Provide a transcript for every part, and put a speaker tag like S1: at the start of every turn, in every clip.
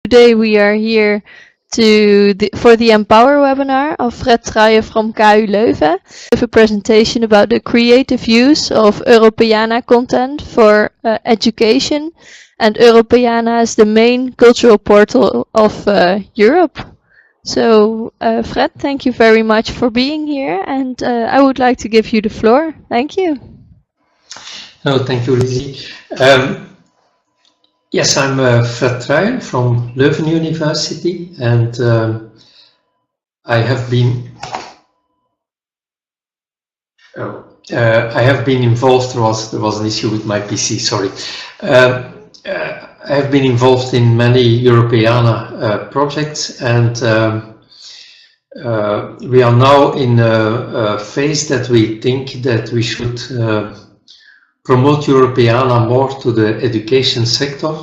S1: Today we are here for the Empower webinar of Fred Truyen from KU Leuven with a presentation about the creative use of Europeana content for education, and Europeana is the main cultural portal of Europe. So Fred, thank you very much for being here, and I would like to give you the floor. Thank you.
S2: No, thank you, Lizzie. Yes, I'm Fred Truyen from Leuven University, and I have been involved. There was an issue with my PC. Sorry. I have been involved in many Europeana projects, and we are now in a phase that we think that we should promote Europeana more to the education sector,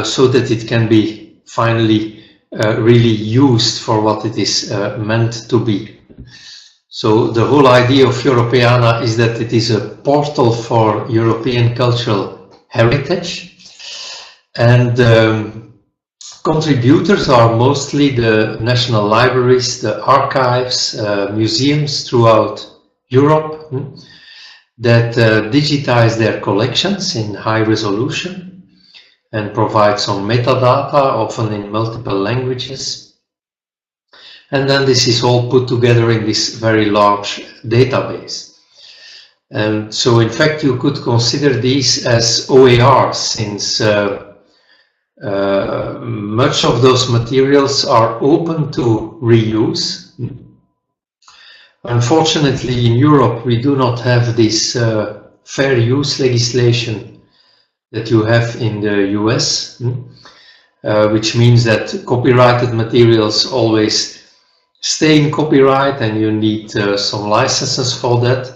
S2: so that it can be finally really used for what it is meant to be. So the whole idea of Europeana is that it is a portal for European cultural heritage, and contributors are mostly the national libraries, the archives, museums throughout Europe, that digitize their collections in high resolution and provide some metadata, often in multiple languages. And then this is all put together in this very large database. And so in fact you could consider these as OERs, since much of those materials are open to reuse. Unfortunately, in Europe, we do not have this fair use legislation that you have in the US, which means that copyrighted materials always stay in copyright and you need some licenses for that.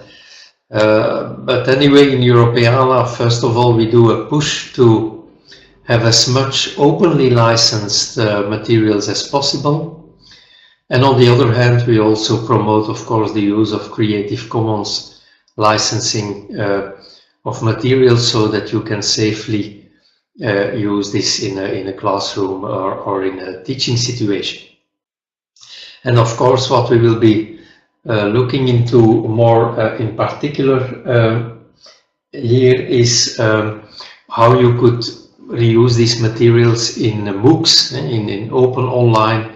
S2: But anyway, in Europeana, first of all, we do a push to have as much openly licensed materials as possible. And on the other hand, we also promote, of course, the use of Creative Commons licensing of materials, so that you can safely use this in a classroom or in a teaching situation. And of course, what we will be looking into more in particular here is how you could reuse these materials in MOOCs, in open online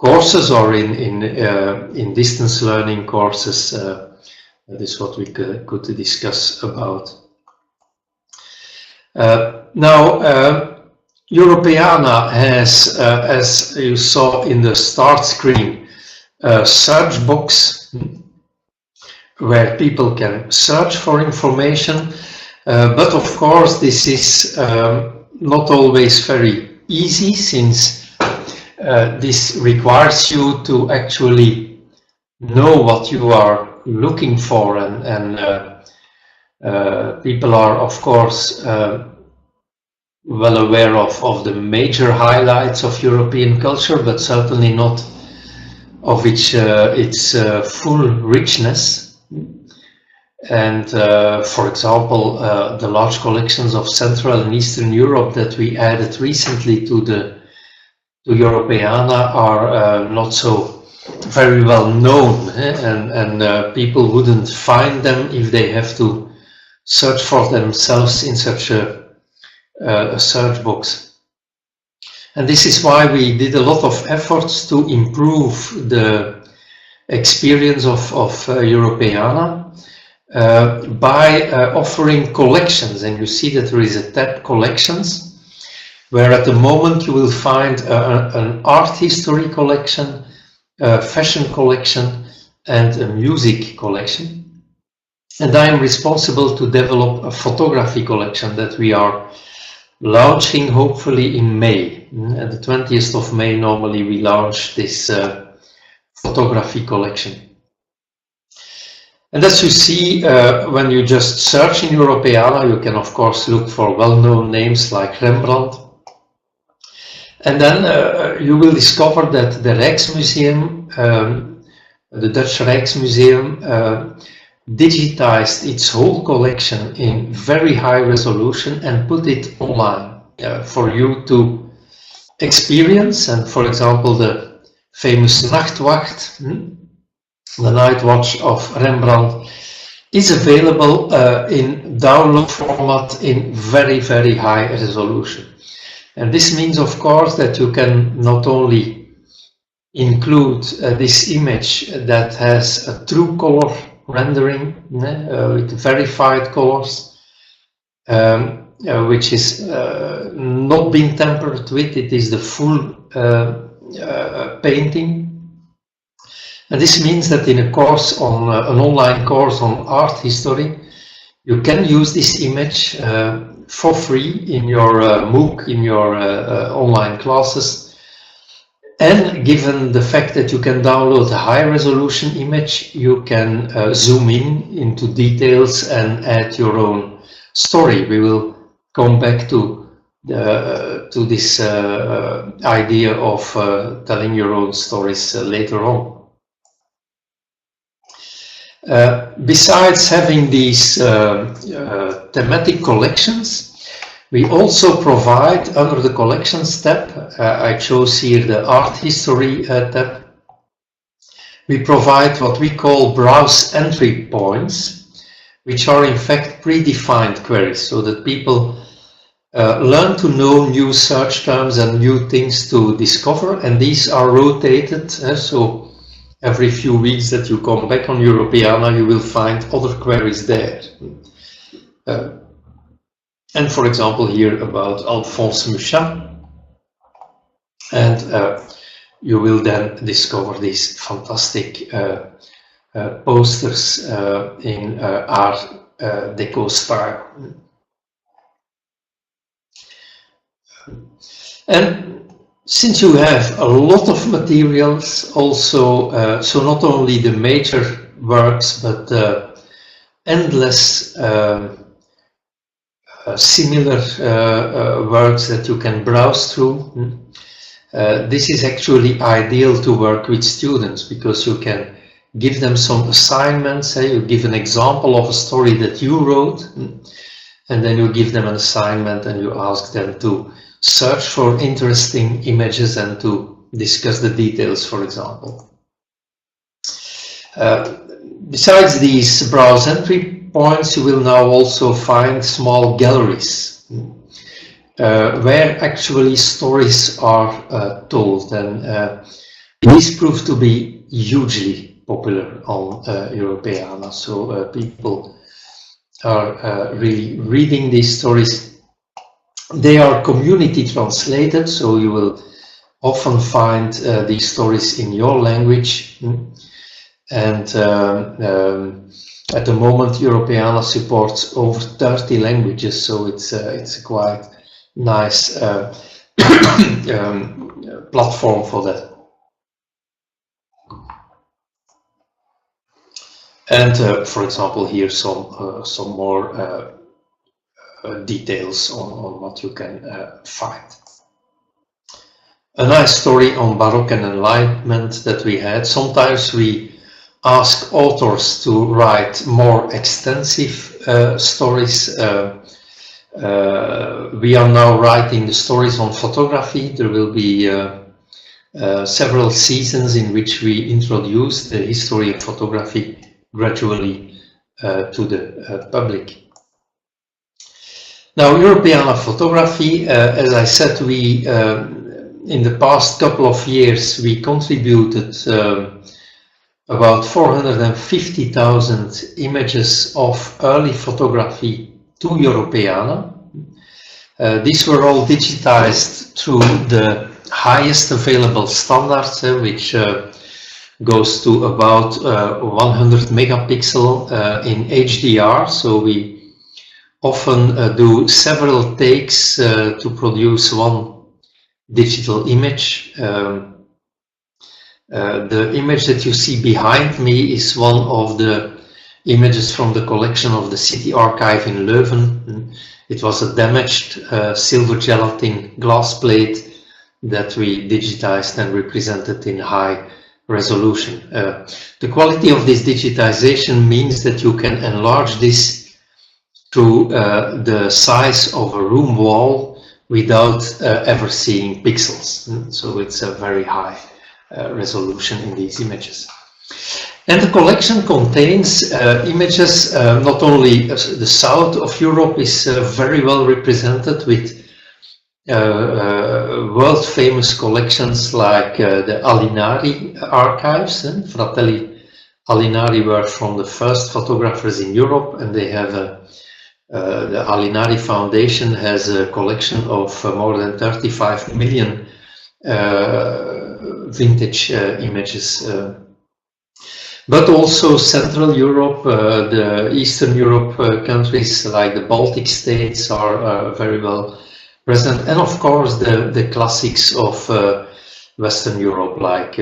S2: courses, or in distance learning courses. That is what we could discuss about. Now, Europeana has, as you saw in the start screen, a search box where people can search for information, but of course this is not always very easy, since this requires you to actually know what you are looking for, and people are, of course, well aware of the major highlights of European culture, but certainly not of its full richness. And for example, the large collections of Central and Eastern Europe that we added recently to Europeana are not so very well known, and people wouldn't find them if they have to search for themselves in such a search box. And this is why we did a lot of efforts to improve the experience of Europeana by offering collections. And you see that there is a tab, Collections, where at the moment you will find an art history collection, a fashion collection, and a music collection. And I am responsible to develop a photography collection that we are launching hopefully in May. At the 20th of May, normally we launch this photography collection. And as you see, when you just search in Europeana, you can of course look for well-known names like Rembrandt. And then you will discover that the Rijksmuseum, the Dutch Rijksmuseum, digitized its whole collection in very high resolution and put it online for you to experience. And for example, the famous Nachtwacht, the Night Watch of Rembrandt, is available in download format in very, very high resolution. And this means, of course, that you can not only include this image that has a true color rendering with verified colors, which is not been tampered with. It is the full painting. And this means that in a course on an online course on art history, you can use this image for free in your MOOC, in your online classes. And given the fact that you can download a high resolution image, you can zoom in into details and add your own story. We will come back to this idea of telling your own stories later on. Besides having these thematic collections, we also provide under the collections tab, I chose here the art history tab, we provide what we call browse entry points, which are in fact predefined queries, so that people learn to know new search terms and new things to discover, and these are rotated, so every few weeks that you come back on Europeana, you will find other queries there. And for example, here about Alphonse Muchat. And you will then discover these fantastic posters in Art Deco style. And since you have a lot of materials also, so not only the major works, but endless similar works that you can browse through, this is actually ideal to work with students, because you can give them some assignments. You give an example of a story that you wrote, and then you give them an assignment and you ask them to search for interesting images and to discuss the details, for example. Besides these browse entry points, you will now also find small galleries where actually stories are told, and these prove to be hugely popular on Europeana. So people are really reading these stories. They are community translated, so you will often find these stories in your language. And at the moment, Europeana supports over 30 languages, so it's a quite nice platform for that. And for example, here some more details on what you can find. A nice story on Baroque and Enlightenment that we had. Sometimes we ask authors to write more extensive stories. We are now writing the stories on photography. There will be several seasons in which we introduce the history of photography gradually to the public. Now, Europeana photography, as I said, we in the past couple of years we contributed about 450,000 images of early photography to Europeana. These were all digitized through the highest available standards, which goes to about 100 megapixel in HDR. So we often do several takes to produce one digital image. The image that you see behind me is one of the images from the collection of the City Archive in Leuven. It was a damaged silver gelatin glass plate that we digitized and represented in high resolution. The quality of this digitization means that you can enlarge this to the size of a room wall without ever seeing pixels. So it's a very high resolution in these images. And the collection contains images, not only the south of Europe is very well represented with world famous collections like the Alinari archives. Fratelli Alinari were from the first photographers in Europe, and they have the Alinari Foundation has a collection of more than 35 million vintage images. But also Central Europe, the Eastern Europe countries like the Baltic states are very well present, and of course the classics of Western Europe like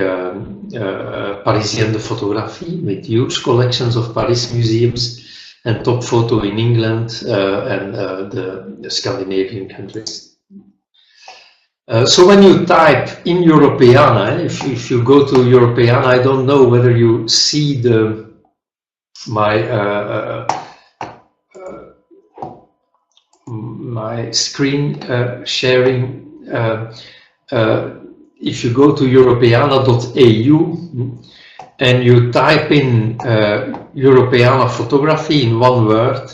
S2: Parisienne de Photographie with huge collections of Paris museums, and Top Photo in England and the Scandinavian countries. So when you type in Europeana, if you go to Europeana, I don't know whether you see my screen sharing. If you go to europeana.eu and you type in Europeana photography in one word,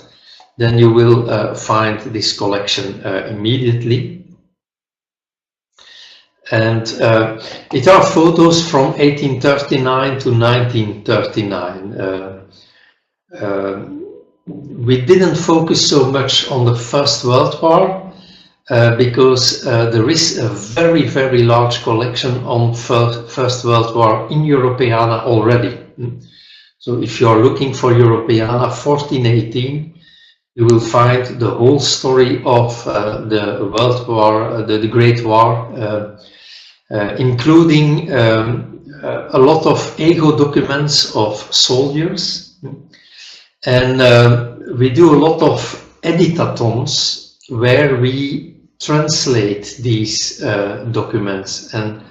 S2: then you will find this collection immediately. And it are photos from 1839 to 1939. We didn't focus so much on the First World War because there is a very, very large collection on First World War in Europeana already. So if you are looking for Europeana 1418, you will find the whole story of the World War, the Great War, including a lot of ego documents of soldiers. And we do a lot of editathons where we translate these documents. And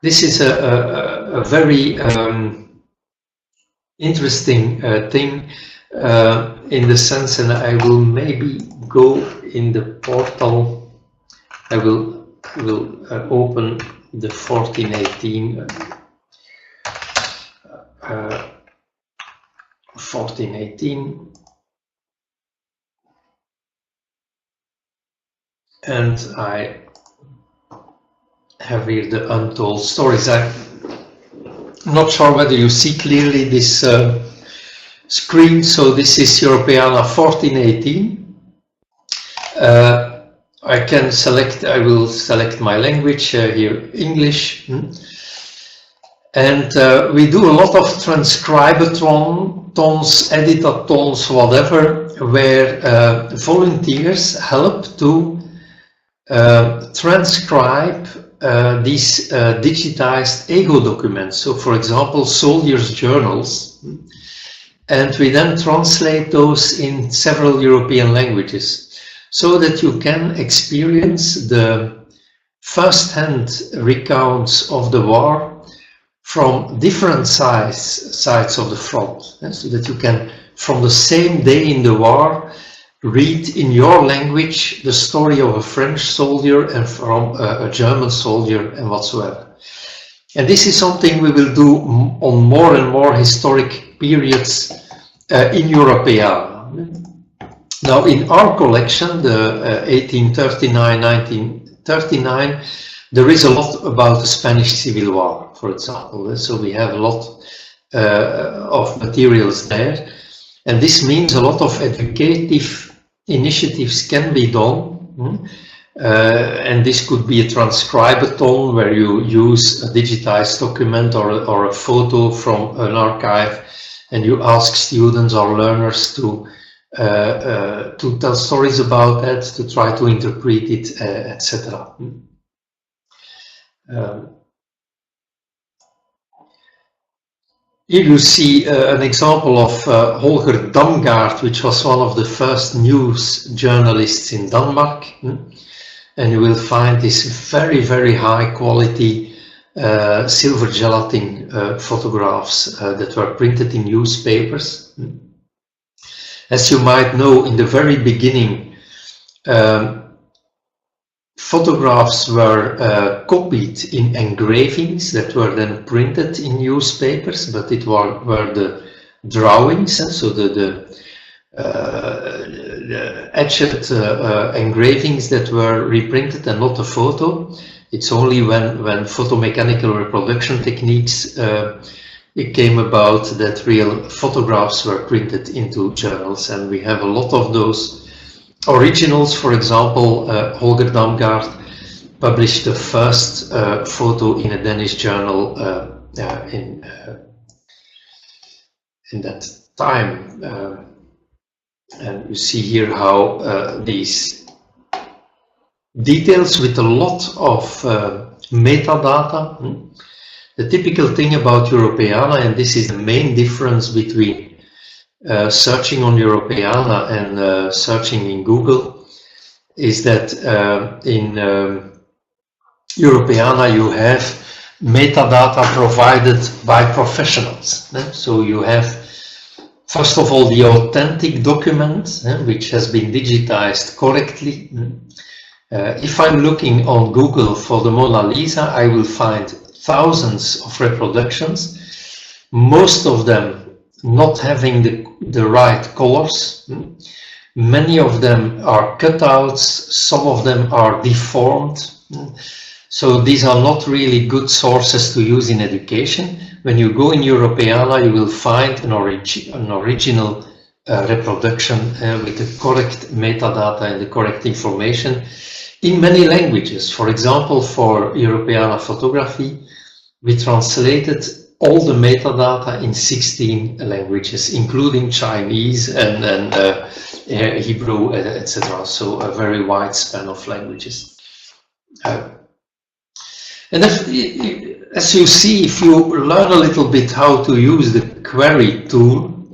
S2: this is a very interesting thing in the sense, and I will maybe go in the portal, I will open the 1418 1418, and I have here the untold stories. I'm not sure whether you see clearly this screen. So this is Europeana 1418. I can select, I will select my language here, English. And we do a lot of transcribathons, editathons, whatever, where volunteers help to transcribe these digitized ego documents. So for example, soldiers' journals. And we then translate those in several European languages, so that you can experience the first-hand recounts of the war from different sides of the front, so that you can, from the same day in the war, read in your language the story of a French soldier and from a German soldier and whatsoever. And this is something we will do on more and more historic periods in Europeana. Now, in our collection, the 1839-1939, there is a lot about the Spanish Civil War, for example. So we have a lot of materials there. And this means a lot of educative initiatives can be done. And this could be a transcribathon where you use a digitized document or a photo from an archive, and you ask students or learners to tell stories about that, to try to interpret it, etc. Here you see an example of Holger Damgaard, which was one of the first news journalists in Denmark. And you will find these very, very high quality silver gelatin photographs that were printed in newspapers. As you might know, in the very beginning, photographs were copied in engravings that were then printed in newspapers, but it were the drawings, so the etched engravings that were reprinted and not a photo. It's only when photomechanical reproduction techniques it came about that real photographs were printed into journals, and we have a lot of those originals. For example, Holger Damgaard published the first photo in a Danish journal in that time, and you see here how these details with a lot of metadata. The typical thing about Europeana, and this is the main difference between searching on Europeana and searching in Google, is that in Europeana you have metadata provided by professionals. So you have, first of all, the authentic document, which has been digitized correctly. If I'm looking on Google for the Mona Lisa, I will find thousands of reproductions, most of them not having the right colors. Many of them are cutouts, some of them are deformed. So these are not really good sources to use in education. When you go in Europeana, you will find an original reproduction with the correct metadata and the correct information in many languages. For example, for Europeana photography, we translated all the metadata in 16 languages, including Chinese and Hebrew, etc. So a very wide span of languages. And as you see, if you learn a little bit how to use the query tool,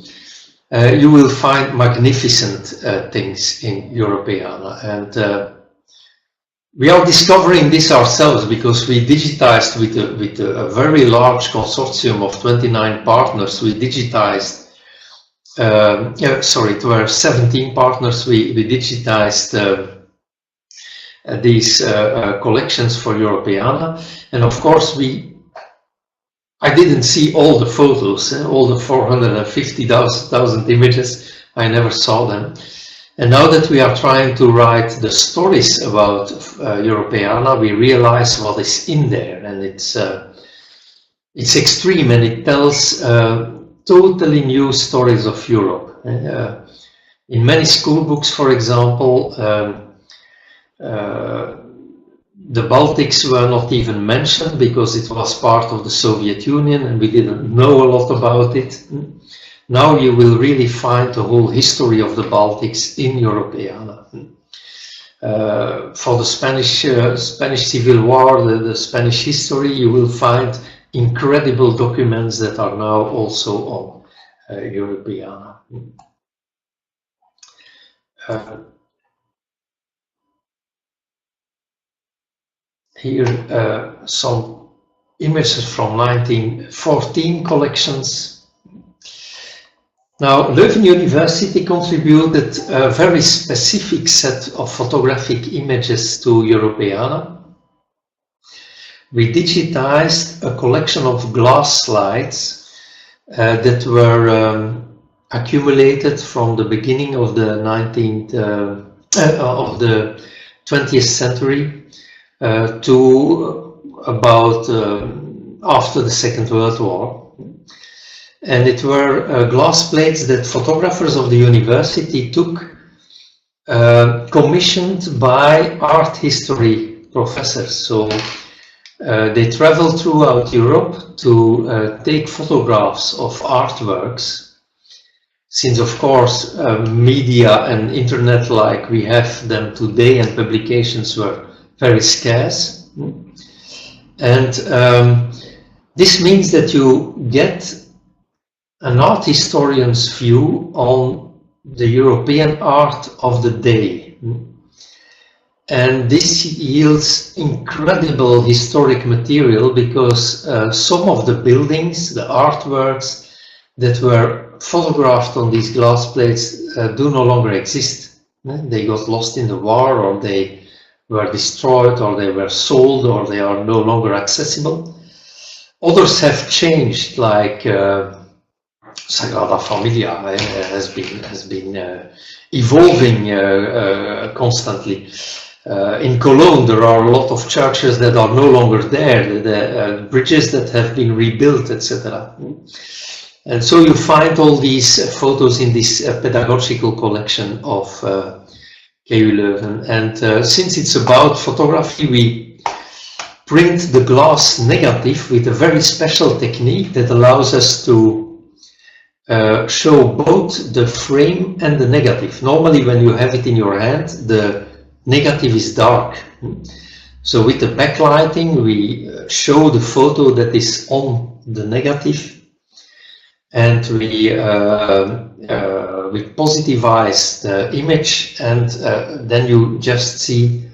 S2: you will find magnificent things in Europeana. And we are discovering this ourselves because we digitized with a very large consortium of 29 partners. We digitized, it were 17 partners. We digitized these collections for Europeana, and of course I didn't see all the photos, all the 450,000 images. I never saw them. And now that we are trying to write the stories about Europeana, we realize what is in there, and it's extreme, and it tells totally new stories of Europe. In many school books, for example, the Baltics were not even mentioned because it was part of the Soviet Union and we didn't know a lot about it. Now you will really find the whole history of the Baltics in Europeana. For the Spanish Civil War, the Spanish history, you will find incredible documents that are now also on Europeana. Here some images from 1914 collections. Now, Leuven University contributed a very specific set of photographic images to Europeana. We digitized a collection of glass slides that were accumulated from the beginning of the 20th century to about after the Second World War. And it were glass plates that photographers of the university took, commissioned by art history professors. So they traveled throughout Europe to take photographs of artworks. Since, of course, media and internet like we have them today and publications were very scarce. And this means that you get an art historian's view on the European art of the day. And this yields incredible historic material because some of the buildings, the artworks that were photographed on these glass plates do no longer exist. They got lost in the war, or they were destroyed, or they were sold, or they are no longer accessible. Others have changed, like Sagrada Familia has been evolving constantly. In Cologne, there are a lot of churches that are no longer there, the bridges that have been rebuilt, etc. And so you find all these photos in this pedagogical collection of KU Leuven. And since it's about photography, we print the glass negative with a very special technique that allows us to show both the frame and the negative. Normally, when you have it in your hand, the negative is dark. So with the backlighting, we show the photo that is on the negative, and we positivize the image, and then you just see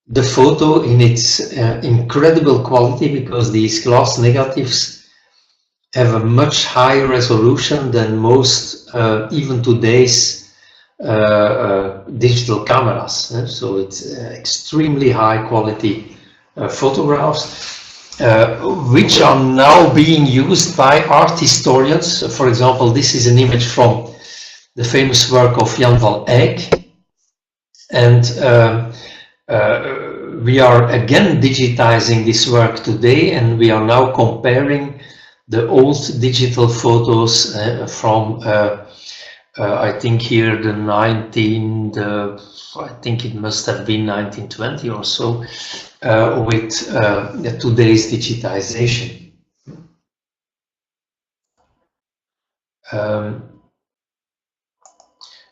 S2: the photo in its incredible quality, because these glass negatives have a much higher resolution than most, even today's digital cameras. So it's extremely high quality photographs, which are now being used by art historians. For example, this is an image from the famous work of Jan van Eyck, and we are again digitizing this work today, and we are now comparing the old digital photos from I think here I think it must have been 1920 or so, with today's digitization.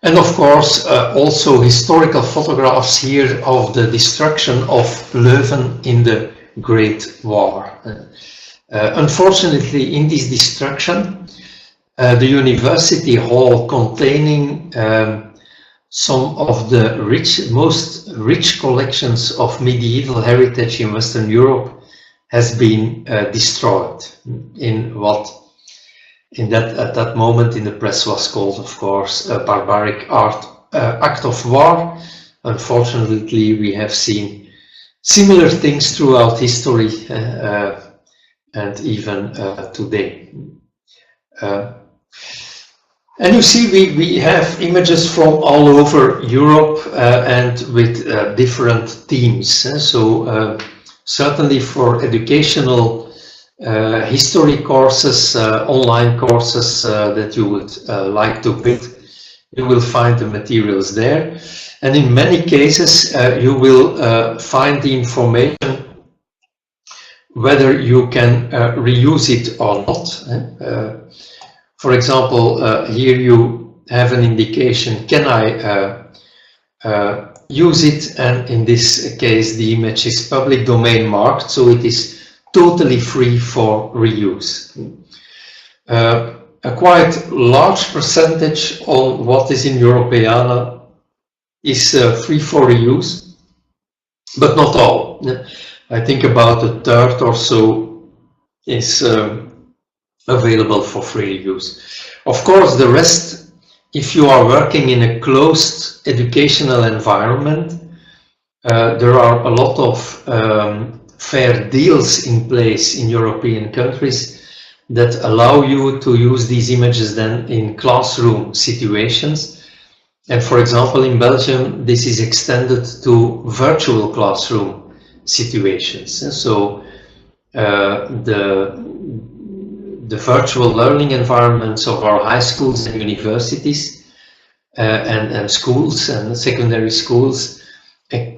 S2: And of course, also historical photographs here of the destruction of Leuven in the Great War. Unfortunately, in this destruction, the university hall containing some of the most rich collections of medieval heritage in Western Europe has been destroyed in what at that moment in the press was called, of course, a barbaric act of war. Unfortunately, we have seen similar things throughout history and even today. And you see, we have images from all over Europe and with different themes. So certainly for educational history courses, online courses that you would like to build, you will find the materials there. And in many cases, you will find the information whether you can reuse it or not. For example, here you have an indication, can I use it? And in this case, the image is public domain marked, so it is totally free for reuse. A quite large percentage on what is in Europeana is free for reuse, but not all. I think about a third or so is available for free use. Of course, the rest, if you are working in a closed educational environment, there are a lot of fair deals in place in European countries that allow you to use these images then in classroom situations. And for example, in Belgium, this is extended to virtual classroom situations. So the virtual learning environments of our high schools and universities and schools and secondary schools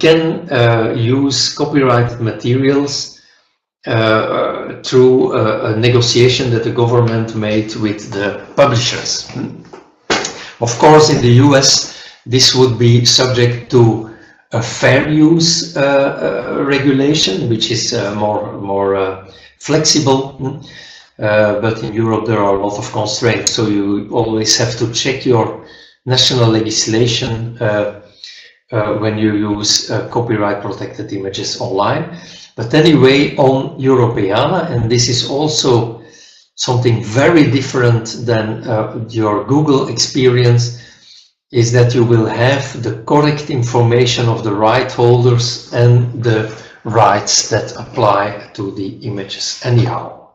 S2: can use copyrighted materials through a negotiation that the government made with the publishers. Of course, in the US, this would be subject to a fair use regulation, which is more flexible. But in Europe, there are a lot of constraints, so you always have to check your national legislation when you use copyright protected images online. But anyway, on Europeana, and this is also something very different than your Google experience, is that you will have the correct information of the right holders and the rights that apply to the images anyhow.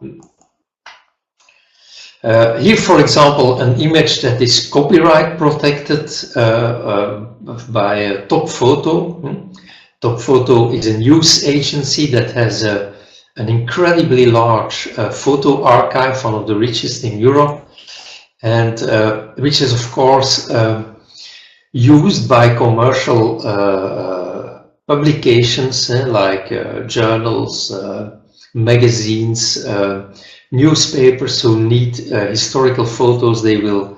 S2: Here, for example, an image that is copyright protected by Top Photo. Top Photo is a news agency that has an incredibly large photo archive, one of the richest in Europe, and which is of course used by commercial publications like journals, magazines, newspapers who need historical photos. They will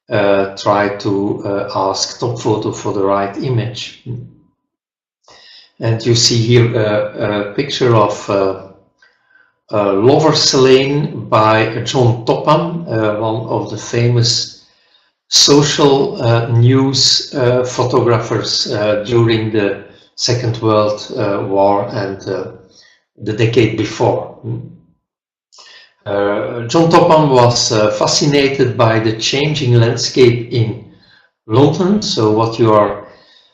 S2: try to ask Top Photo for the right image. And you see here a picture of Lover's Lane by John Topham, one of the famous social news photographers during the Second World War and the decade before. John Topham was fascinated by the changing landscape in London. So what you are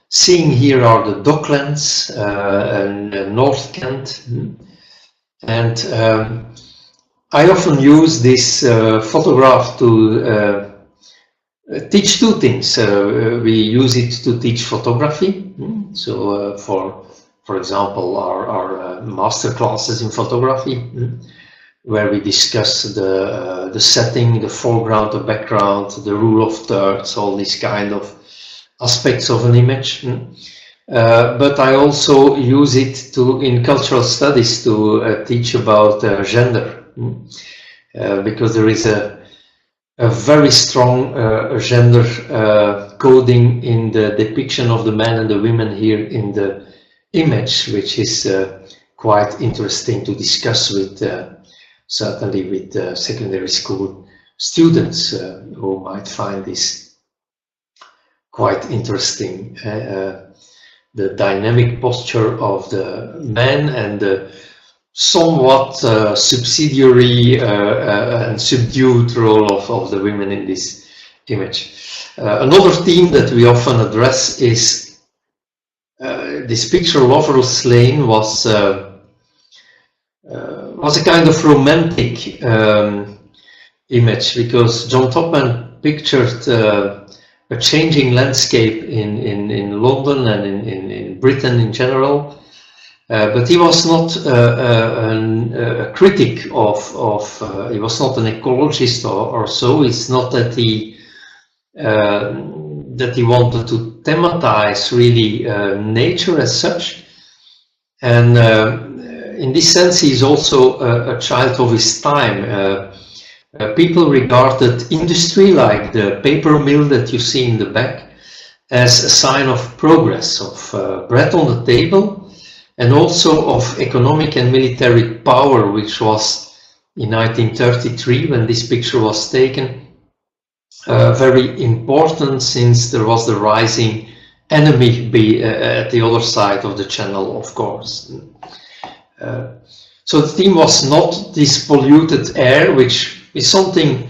S2: seeing here are the Docklands and North Kent. And I often use this photograph to teach two things. We use it to teach photography. So for example, our master classes in photography, where we discuss the setting, the foreground, the background, the rule of thirds, all these kind of aspects of an image. But I also use it in cultural studies to teach about gender, because there is a very strong gender coding in the depiction of the men and the women here in the image, which is quite interesting to discuss with certainly with secondary school students who might find this quite interesting. The dynamic posture of the man and the somewhat subsidiary and subdued role of the women in this image. Another theme that we often address is this picture, Lover's Lane, was a kind of romantic image, because John Topham pictured a changing landscape in London and in Britain in general, but he was not a critic of he was not an ecologist or so. It's not that he wanted to thematize really nature as such, and in this sense he is also a child of his time. People regarded industry, like the paper mill that you see in the back, as a sign of progress, of bread on the table, and also of economic and military power, which was in 1933, when this picture was taken, very important, since there was the rising enemy at the other side of the channel, of course. So the theme was not this polluted air, which is something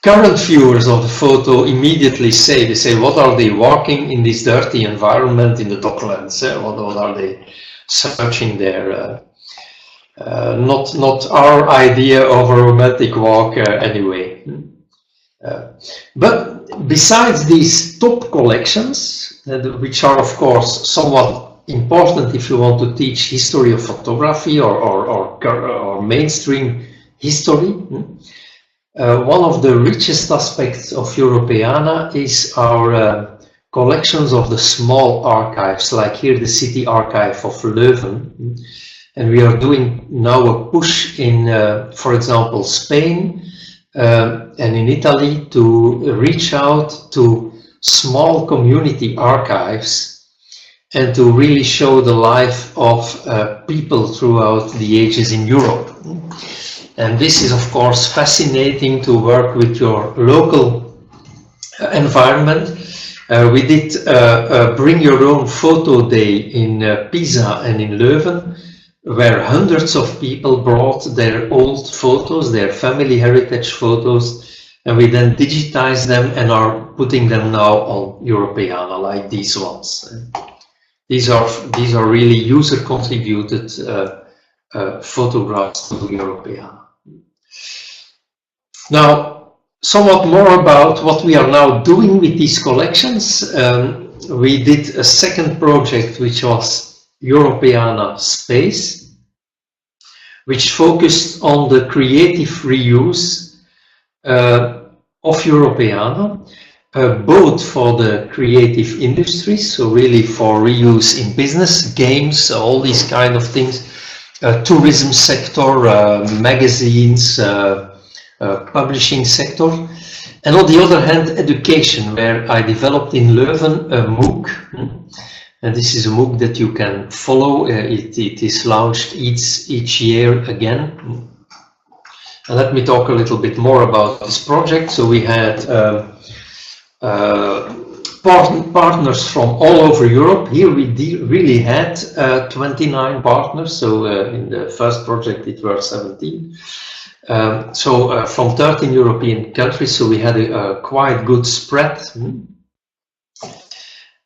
S2: current viewers of the photo immediately say. They say, what are they walking in this dirty environment in the Docklands? What are they searching there? Not our idea of a romantic walk anyway. But besides these top collections, which are of course somewhat important if you want to teach history of photography or mainstream history, one of the richest aspects of Europeana is our collections of the small archives, like here the City Archive of Leuven. And we are doing now a push in, for example, Spain and in Italy, to reach out to small community archives and to really show the life of people throughout the ages in Europe. And this is of course fascinating, to work with your local environment. We did Bring Your Own Photo Day in Pisa and in Leuven, where hundreds of people brought their old photos, their family heritage photos, and we then digitize them and are putting them now on Europeana, like these ones. These are really user contributed photographs to Europeana. Now, somewhat more about what we are now doing with these collections. We did a second project, which was Europeana Space, which focused on the creative reuse of Europeana, both for the creative industries, so really for reuse in business, games, all these kind of things, tourism sector, magazines, publishing sector, and on the other hand, education, where I developed in Leuven a MOOC, and this is a MOOC that you can follow. It is launched each year again. And let me talk a little bit more about this project. So we had partners from all over Europe. Here we really had 29 partners. So in the first project it were 17. From 13 European countries, so we had a quite good spread.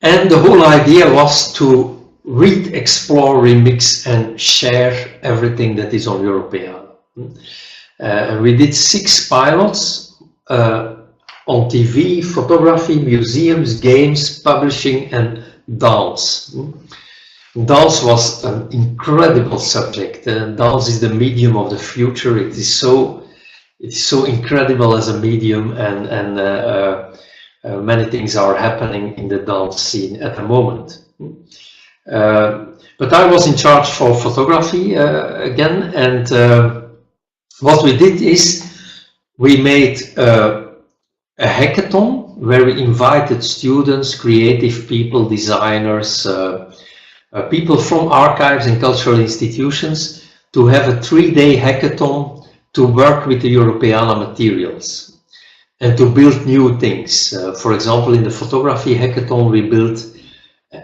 S2: And the whole idea was to read, explore, remix and share everything that is on Europeana. And we did 6 pilots on TV, photography, museums, games, publishing and dance. Dance was an incredible subject. Dance is the medium of the future. It's so incredible as a medium, and many things are happening in the dance scene at the moment. But I was in charge for photography again, and what we did is we made a hackathon where we invited students, creative people, designers, people from archives and cultural institutions to have a 3-day hackathon to work with the Europeana materials and to build new things. For example, in the photography hackathon, we built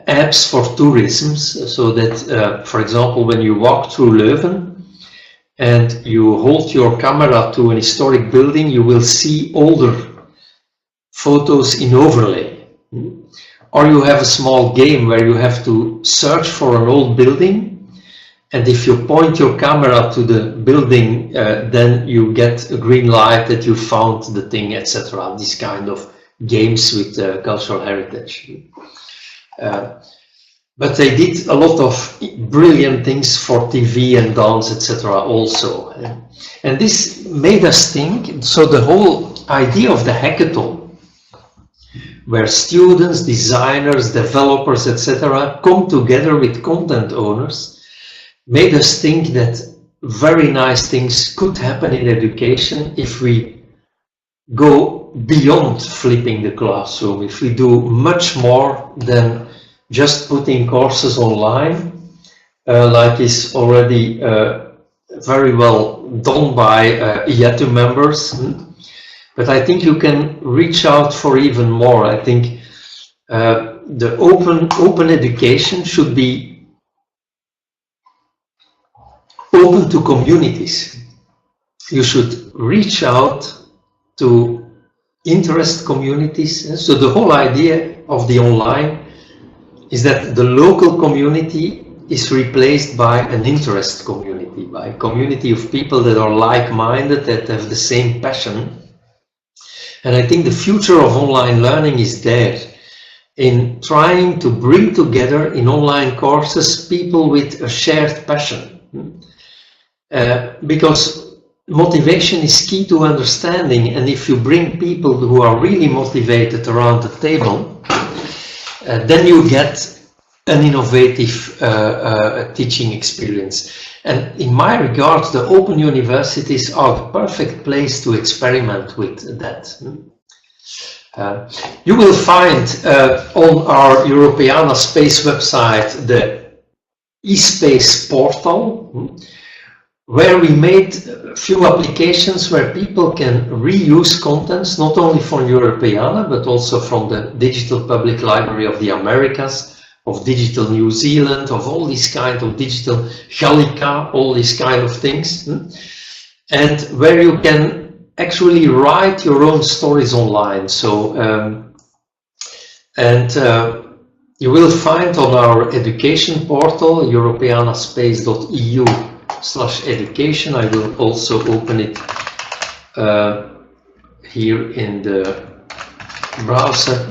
S2: apps for tourism, so that, for example, when you walk through Leuven and you hold your camera to an historic building, you will see older photos in overlay. Or you have a small game where you have to search for an old building, and if you point your camera to the building, then you get a green light that you found the thing, etc. These kind of games with cultural heritage. But they did a lot of brilliant things for TV and dance, etc. also. And this made us think, so the whole idea of the hackathon, where students, designers, developers, etc. come together with content owners, made us think that very nice things could happen in education if we go beyond flipping the classroom, if we do much more than just putting courses online, like is already very well done by IETU members. But I think you can reach out for even more. I think the open education should be open to communities. You should reach out to interest communities. So the whole idea of the online is that the local community is replaced by an interest community, by a community of people that are like-minded, that have the same passion. And I think the future of online learning is there, in trying to bring together in online courses people with a shared passion. Because motivation is key to understanding, and if you bring people who are really motivated around the table, then you get an innovative teaching experience. And in my regard, the open universities are the perfect place to experiment with that. You will find on our Europeana Space website the eSpace portal, where we made a few applications where people can reuse contents, not only from Europeana, but also from the Digital Public Library of the Americas, of Digital New Zealand, of all these kind of digital Gallica, all these kind of things. And where you can actually write your own stories online. So, you will find on our education portal, europeanaspace.eu/education. I will also open it here in the browser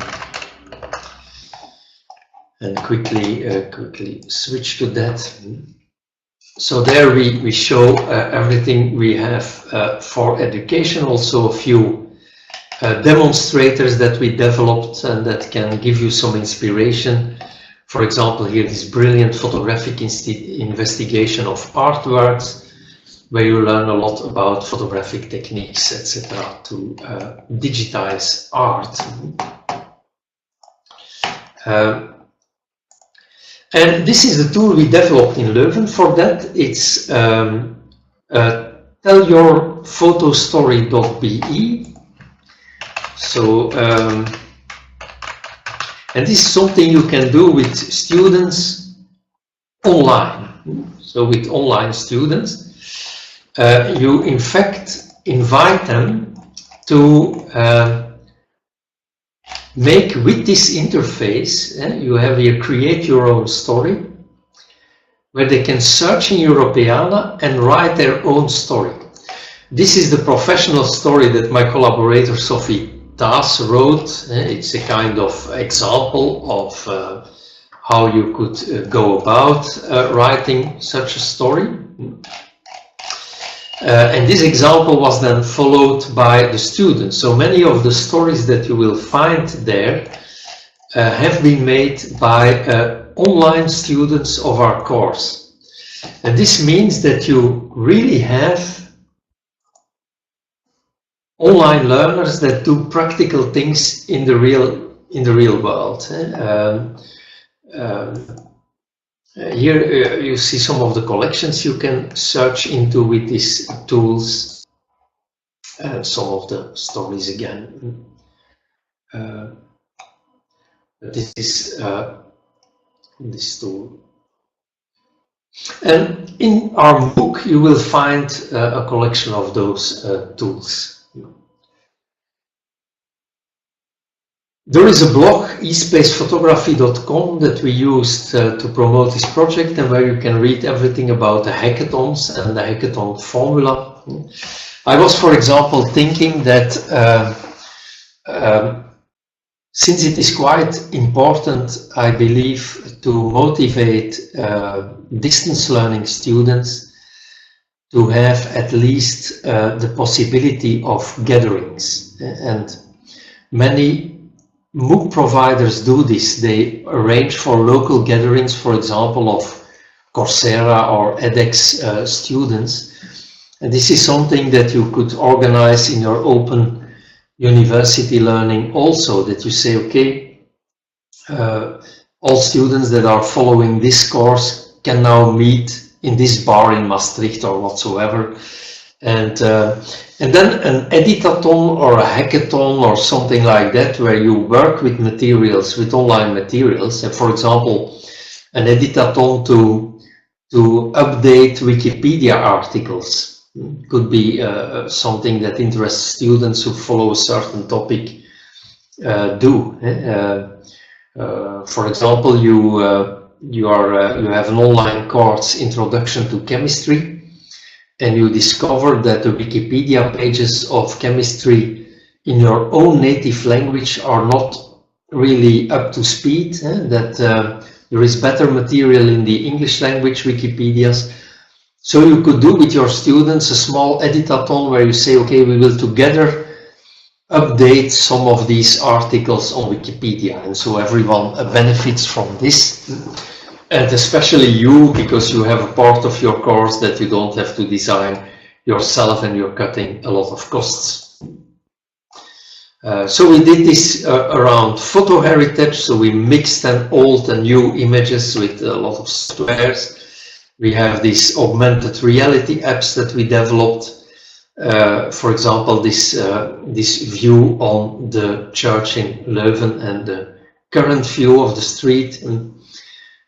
S2: and quickly switch to that. So there we show everything we have for education, also a few demonstrators that we developed and that can give you some inspiration. For example, here this brilliant photographic investigation of artworks, where you learn a lot about photographic techniques, etc., to digitize art. And this is the tool we developed in Leuven. For that, it's tellyourphotostory.be. So, and this is something you can do with students online. So with online students, you in fact invite them to make with this interface, you have here create your own story, where they can search in Europeana and write their own story. This is the professional story that my collaborator Sophie Taas wrote. It's a kind of example of how you could go about writing such a story. And this example was then followed by the students. So many of the stories that you will find there have been made by online students of our course. And this means that you really have online learners that do practical things in the real world. Here you see some of the collections you can search into with these tools, and some of the stories again. This is this tool. And in our MOOC you will find a collection of those tools. There is a blog, eSpacePhotography.com, that we used to promote this project, and where you can read everything about the hackathons and the hackathon formula. I was, for example, thinking that since it is quite important, I believe, to motivate distance learning students to have at least the possibility of gatherings. And many MOOC providers do this. They arrange for local gatherings, for example, of Coursera or edX students. And this is something that you could organize in your open university learning also, that you say, okay, all students that are following this course can now meet in this bar in Maastricht or whatsoever. And then an editathon or a hackathon or something like that, where you work with materials, with online materials. And for example, an editathon to update Wikipedia articles could be something that interests students who follow a certain topic do. For example, you have an online course, Introduction to Chemistry, and you discover that the Wikipedia pages of chemistry in your own native language are not really up to speed, that there is better material in the English language Wikipedias. So you could do with your students a small editathon where you say, okay, we will together update some of these articles on Wikipedia, and so everyone benefits from this. And especially you, because you have a part of your course that you don't have to design yourself, and you're cutting a lot of costs. So we did this around photo heritage, so we mixed an old and new images with a lot of softwares. We have these augmented reality apps that we developed. For example, this view on the church in Leuven and the current view of the street.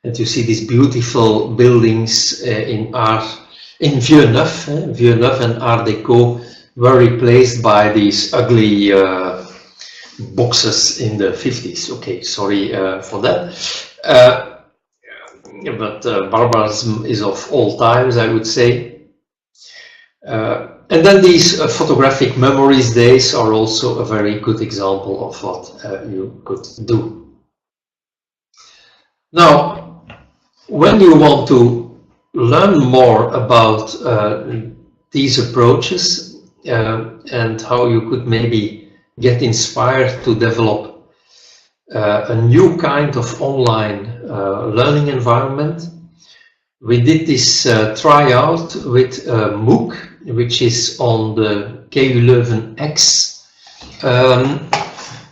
S2: And you see these beautiful buildings in Vieux-Neuf and Art Deco were replaced by these ugly boxes in the 50s. Okay, sorry for that. But barbarism is of all times, I would say. And then these photographic memories days are also a very good example of what you could do. Now, when you want to learn more about these approaches and how you could maybe get inspired to develop a new kind of online learning environment, we did this tryout with MOOC, which is on the KU Leuven X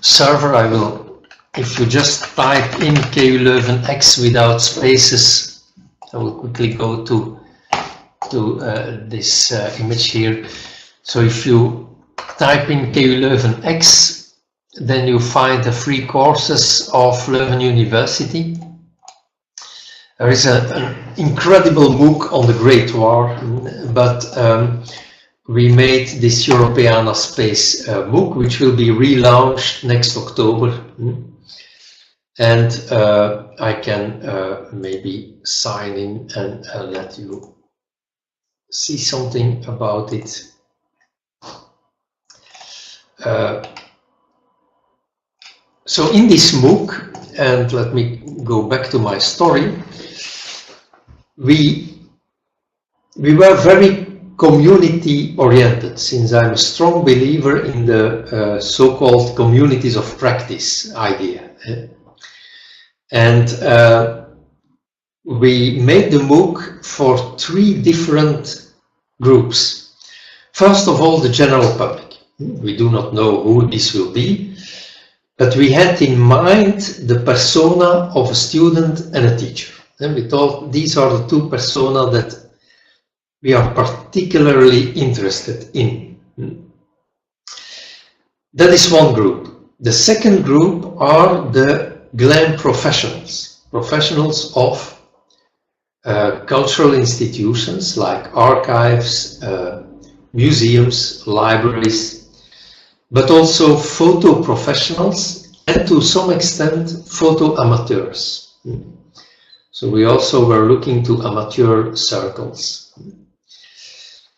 S2: server. I will, if you just type in KU Leuven X without spaces, I will quickly go to this image here. So if you type in KU Leuven X, then you find the free courses of Leuven University. There is an incredible MOOC on the Great War, but we made this Europeana space MOOC, which will be relaunched next October. And I can maybe sign in and let you see something about it. So in this MOOC, and let me go back to my story, we were very community oriented, since I'm a strong believer in the so-called communities of practice idea. And we made the MOOC for 3 different groups. First of all, the general public. We do not know who this will be, but we had in mind the persona of a student and a teacher. And we thought these are the 2 personas that we are particularly interested in. That is one group. The second group are the GLAM professionals, professionals of cultural institutions like archives, museums, libraries, but also photo professionals and to some extent photo amateurs. So we also were looking to amateur circles.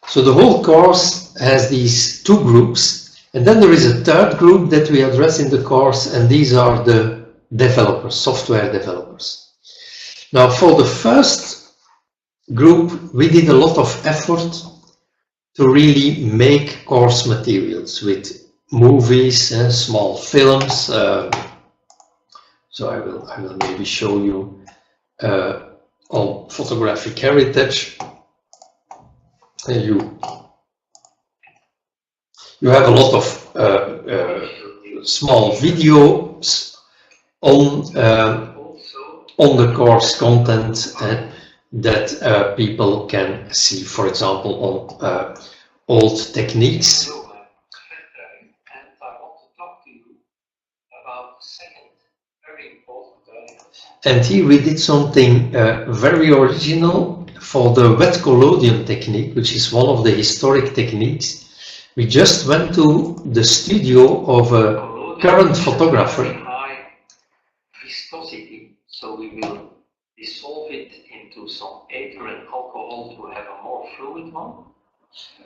S2: So the whole course has these 2 groups, and then there is a third group that we address in the course, and these are the developers, software developers. Now for the first group, we did a lot of effort to really make course materials with movies and small films. So I will maybe show you on photographic heritage. You have a lot of small videos on the course content that people can see, for example, on old techniques. And here we did something very original for the wet collodion technique, which is one of the historic techniques. We just went to the studio of a current photographer. High viscosity, so we will dissolve it into some ether and alcohol to have a more fluid one.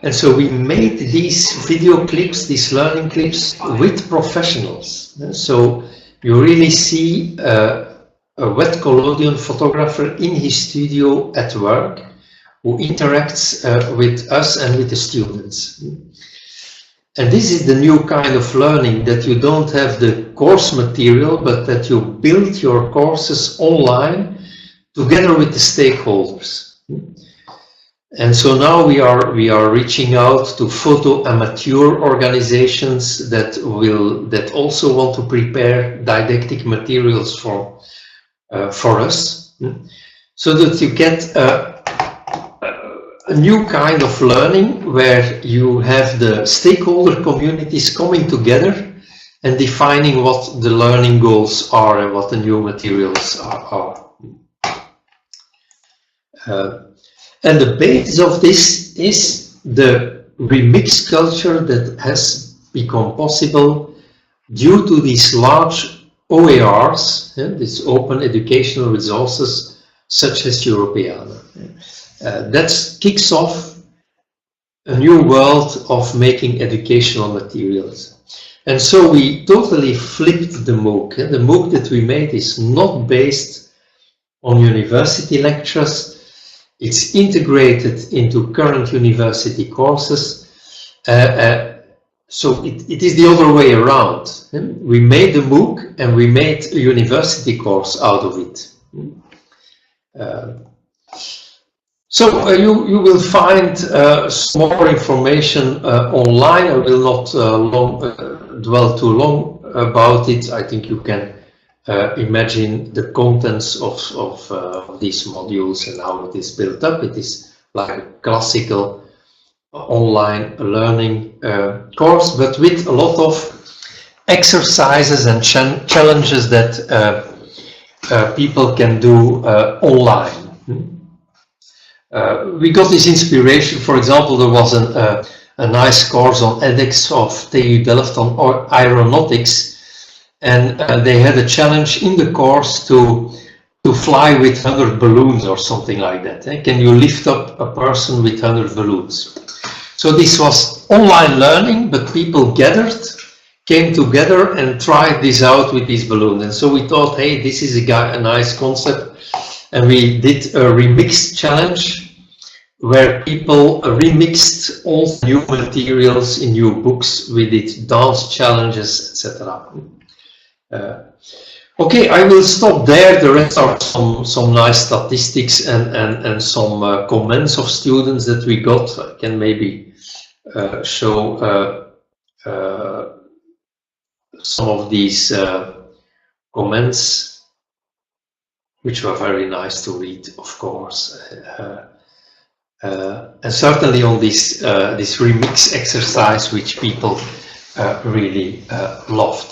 S2: And so we made these video clips, these learning clips with professionals. So you really see a wet collodion photographer in his studio at work who interacts with us and with the students. And this is the new kind of learning, that you don't have the course material, but that you build your courses online together with the stakeholders. And so now we are reaching out to photo amateur organizations that also want to prepare didactic materials for us, so that you get a new kind of learning where you have the stakeholder communities coming together and defining what the learning goals are and what the new materials are. And the basis of this is the remix culture that has become possible due to these large OERs, these open educational resources, such as Europeana. That kicks off a new world of making educational materials. And so we totally flipped the MOOC. The MOOC that we made is not based on university lectures. It's integrated into current university courses. So it is the other way around. We made the MOOC and we made a university course out of it. So you will find more information online. I will not dwell too long about it. I think you can imagine the contents of these modules and how it is built up. It is like a classical online learning course, but with a lot of exercises and challenges that people can do online. We got this inspiration. For example, there was a nice course on edX of TU Delft on aeronautics, and they had a challenge in the course to fly with 100 balloons or something like that. Can you lift up a person with 100 balloons? So this was online learning, but people came together and tried this out with these balloons. And so we thought, hey, this is a nice concept. And we did a remixed challenge where people remixed all new materials in new books. We did dance challenges, etc. Okay, I will stop there. The rest are some nice statistics and some comments of students that we got. I can maybe show some of these comments, which were very nice to read, of course. And certainly on this remix exercise, which people really loved.